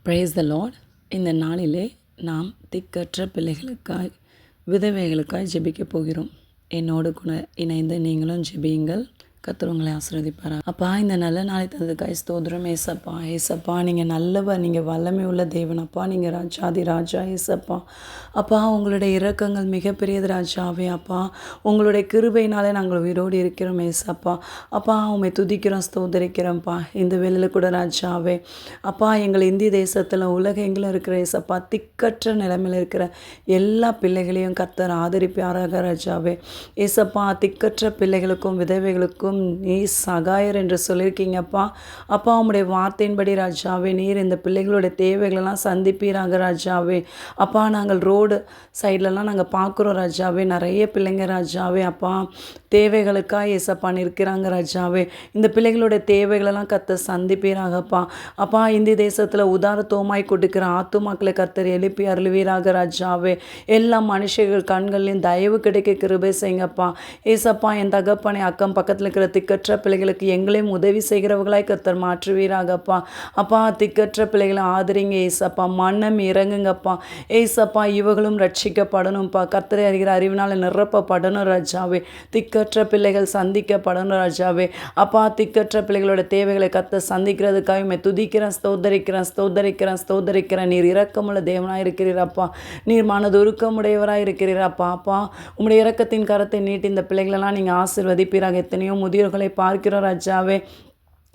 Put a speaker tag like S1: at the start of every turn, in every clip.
S1: Praise the Lord. இந்த நாளிலே நாம் திக்கற்ற பிள்ளைகளுக்காய் விதவைகளுக்காய் ஜெபிக்க போகிறோம். என்னோடு கூட இணைந்து நீங்களும் ஜெபியுங்கள். கர்த்தர் உங்களை ஆசீர்வதிப்பாரா. அப்பா, இந்த நல்ல நாளை தந்ததுக்காய் ஸ்தோத்திரம் ஏசப்பா. ஏசப்பா, நீங்கள் நல்லவர், நீங்கள் வல்லமை உள்ள தேவனப்பா, நீங்கள் ராஜாதி ராஜா ஏசப்பா. அப்பா, உங்களுடைய இரக்கங்கள் மிகப்பெரியது ராஜாவே. அப்பா, உங்களுடைய கிருபையினாலே நாங்கள் உயிரோடு இருக்கிறோம் ஏசப்பா. அப்பா, உண்மை துதிக்கிறோம், ஸ்தோதரிக்கிறோம்ப்பா. இந்த வேளையில் கூட ராஜாவே அப்பா, எங்கள் இந்திய தேசத்தில் உலகெங்கிலும் இருக்கிற ஏசப்பா, திக்கற்ற நிலைமையில் இருக்கிற எல்லா பிள்ளைகளையும் கர்த்தர் ஆதரிப்பாராக ராஜாவே. ஏசப்பா, திக்கற்ற பிள்ளைகளுக்கும் விதவைகளுக்கும் நீ சகாயர் என்று சொல்லியிருக்கீங்கப்பா. அப்பா, உம்முடைய வார்த்தையின்படி ராஜாவே நீர் இந்த பிள்ளைகளுடைய தேவைகளெல்லாம் சந்திப்பீராக ராஜாவே. அப்பா, நாங்கள் ரோடு சைட்லலாம் நாங்கள் பார்க்குறோம் ராஜாவே, நிறைய பிள்ளைங்க ராஜாவே. அப்பா, தேவைகளுக்காக ஏசப்பா நிற்கிறாங்க ராஜாவே. இந்த பிள்ளைகளுடைய தேவைகளெல்லாம் கர்த்தர் சந்திப்பீராகப்பா. அப்பா, இந்திய தேசத்தில் உதாரத்துவமாய் கொடுக்கிற ஆத்துமாக்களை கர்த்தர் எழுப்பி அருள்வீராக ராஜாவே. எல்லா மனுஷர்கள் கண்கள்லையும் தயவு கிடைக்க கிருபை செய்யுங்கப்பா. ஏசப்பா, என் தகப்பனை அக்கம் பக்கத்தில் இருக்கிற திக்கற்ற பிள்ளைகளுக்கு எங்களையும் உதவி செய்கிறவர்களாய் கர்த்தர் மாற்றுவீராகப்பா. அப்பா, திக்கற்ற பிள்ளைகளை ஆதரிங்க ஏசப்பா. மனம் இறங்குங்கப்பா. ஏசப்பா, இவர்களும் ரட்சிக்கப்படணும்ப்பா. கர்த்தரை அறிகிற அறிவினால் நிரப்பப்படணும் ராஜாவே. திக்கற்ற பிள்ளைகள் சந்திக்கப்படணும் ராஜாவே. அப்பா, திக்கற்ற பிள்ளைகளோட தேவைகளை கர்த்தர் சந்திக்கிறதுக்காக உம்மை துதிக்கிறேன், ஸ்தோத்தரிக்கிறேன். நீர் இரக்கமுள்ள தேவனாக இருக்கிறீரப்பா. நீர் மனதுருக்கமுடையவராக இருக்கிறீரப்பா. அப்பா, உம்முடைய இரக்கத்தின் கரத்தை நீட்டி இந்த பிள்ளைகளெல்லாம் நீங்கள் ஆசீர்வதிப்பீராக. எத்தனையோ முதியோர்களை பார்க்கிறோம் ராஜாவே,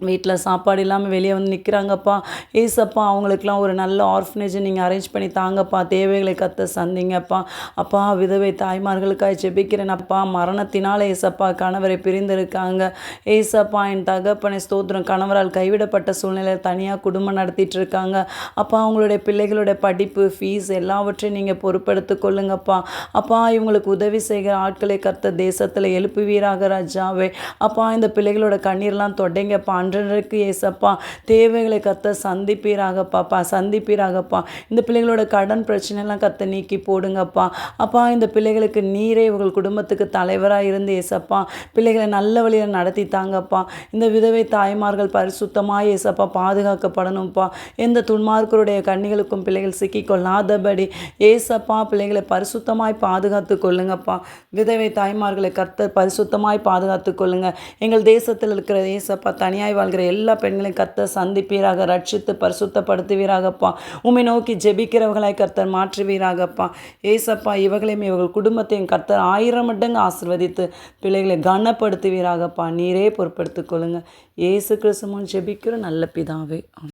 S1: வீட்டில் சாப்பாடு இல்லாமல் வெளியே வந்து நிற்கிறாங்கப்பா. ஏசப்பா, அவங்களுக்கெல்லாம் ஒரு நல்ல ஆர்ஃபனேஜை நீங்கள் அரேஞ்ச் பண்ணி தாங்கப்பா. தேவைகளை கர்த்தர் சந்திங்கப்பா. அப்பா, விதவை தாய்மார்களுக்காக ஜெபிக்கிறேனப்பா. மரணத்தினால் ஏசப்பா கணவரை பிரிந்திருக்காங்க. ஏசப்பா, என் தகப்பனை ஸ்தோத்திரம். கணவரால் கைவிடப்பட்ட சூழ்நிலையில் தனியாக குடும்பம் நடத்திட்டு இருக்காங்க. அப்பா, அவங்களுடைய பிள்ளைகளுடைய படிப்பு ஃபீஸ் எல்லாவற்றையும் நீங்கள் பொறுப்பெடுத்து கொள்ளுங்கப்பா. அப்பா, இவங்களுக்கு உதவி செய்கிற ஆட்களை கர்த்தர் தேசத்தில் எழுப்புவீராக ராஜாவே. அப்பா, இந்த பிள்ளைகளோட கண்ணீர்லாம் தொடைங்கப்பா. அன்றன்றைக்கு ஏசப்பா தேவைகளை கர்த்தர் சந்திப்பீராகப்பா. இந்த பிள்ளைகளோட கடன் பிரச்சனைலாம் கர்த்தர் நீக்கி போடுங்கப்பா. அப்பா, இந்த பிள்ளைகளுக்கு நீரே இவர்கள் குடும்பத்துக்கு தலைவராக இருந்து ஏசப்பா பிள்ளைகளை நல்ல வழியில் நடத்தி தாங்கப்பா. இந்த விதவை தாய்மார்கள் பரிசுத்தமாக ஏசப்பா பாதுகாக்கப்படணும்ப்பா. எந்த துன்மார்க்கருடைய கண்ணிகளுக்கும் பிள்ளைகள் சிக்கிக்கொள்ளாதபடி ஏசப்பா பிள்ளைகளை பரிசுத்தமாய் பாதுகாத்து கொள்ளுங்கப்பா. விதவை தாய்மார்களை கர்த்தர் பரிசுத்தமாய் பாதுகாத்து கொள்ளுங்க. எங்கள் தேசத்தில் இருக்கிற ஏசப்பா தனியாய் வாழ்கிற எல்லா பெண்களையும் கர்த்தர் சந்திப்பீராக, ரட்சித்து பரிசுத்தப்படுத்துவீராகப்பா. உம்மை நோக்கி ஜெபிக்கிறவர்களாய் கர்த்தர் மாற்றுவீராகப்பா. ஏசப்பா, இவர்களையும் இவர்கள் குடும்பத்தையும் கர்த்தர் 1000 மடங்கு ஆசீர்வதித்து பிள்ளைகளை கனப்படுத்துவீராகப்பா. நீரே பொறுப்படுத்திக் கொள்ளுங்க. இயேசு கிறிஸ்து மூலம் ஜெபிக்கிற நல்ல பிதாவே.